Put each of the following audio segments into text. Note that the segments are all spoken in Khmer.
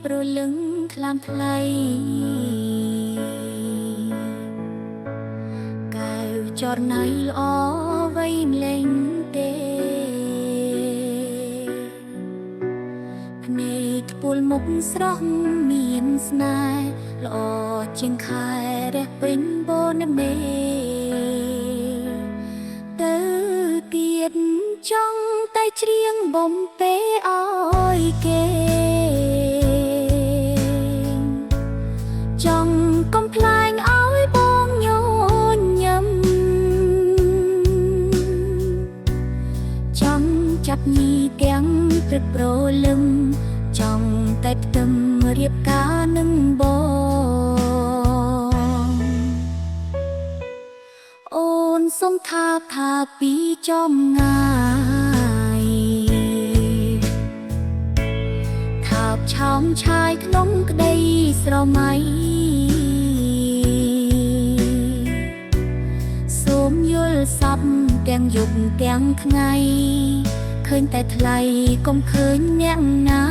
ប្រលឹងថ្លាមថ្លៃកែវចរណៃល្អវៃលេងទេភ្នែកខ្ពុលមុខស្រស់មានស្នេហ៍ល្អជាងខែរះពេញបនមេទៅទៀតចង់តែច្រៀងបំពេអើយគេចង់កំប្លែងឲ្យបងញញឹមចង់ចាប់ញីទាំងព្រឹកប្រលឹមចង់តែផ្ទឹមរៀបការនឹងបងអូនសុំថាពីចំងាយថាបឆោមឆាយក្នុងក្តីស្រមៃសូមយល់សប្តិទាំងយប់ទាំងថ្ងៃឃើញតែថ្លៃកុំឃើញអ្នកណា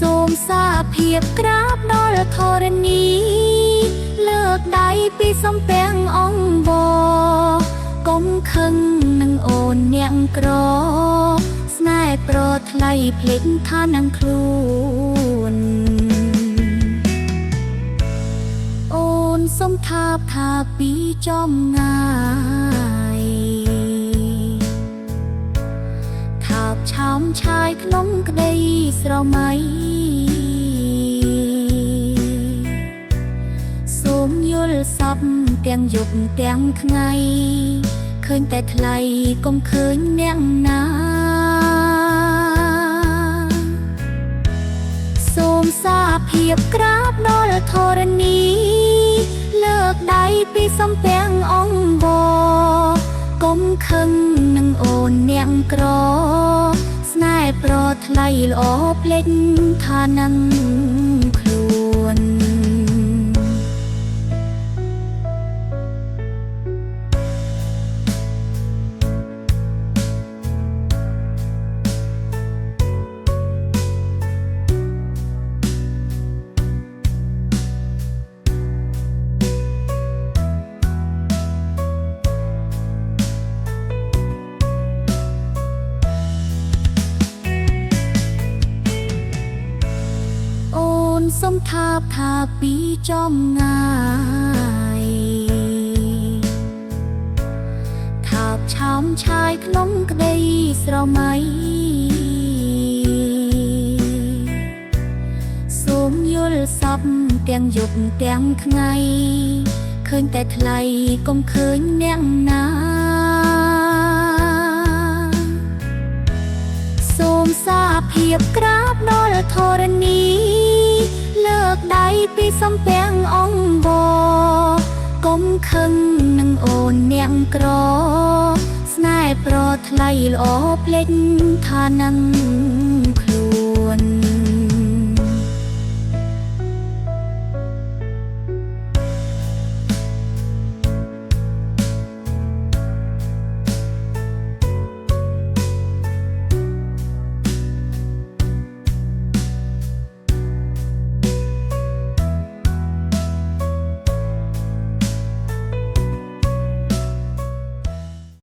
សូមសាភាពក្រាបដល់ធរណីលើកដៃពីសំពាំងអង្គបកុំខឹងនឹងអូនអ្នកក្រស្នេហ៍ប្រថ្លៃភ្លេចថានឹងខ្លួនអូនសុំថាពីចំងាយថាបឆោមឆាយក្នុងក្តីស្រមៃសូមយល់សប្តិទាំងយប់ទាំងថ្ងៃឃើញតែថ្លៃកុំឃើញអ្នកណាសូមសាភាពក្រាបដល់ធរណីលើកដៃពីសំពាំងអង្គបកុំខឹងនឹងអូនអ្នកក្រស្នេហ៍ប្រថ្លៃល្អភ្លេចថានឹងខ្លួនសុំថាពីចំងាយថាបឆោមឆាយក្នុងក្តីស្រមៃសូមយល់សប្តិទាំងយប់ទាំងថ្ងៃឃើញតែថ្លៃកុំឃើញអ្នកណាសូមសាភាពក្រាបដល់ធរណីលើកដៃពីសំពាំងអង្គបកុំខឹងនឹងអូនអ្នកក្រស្នេហ៍ប្រថ្លៃល្អភ្លេចថានឹង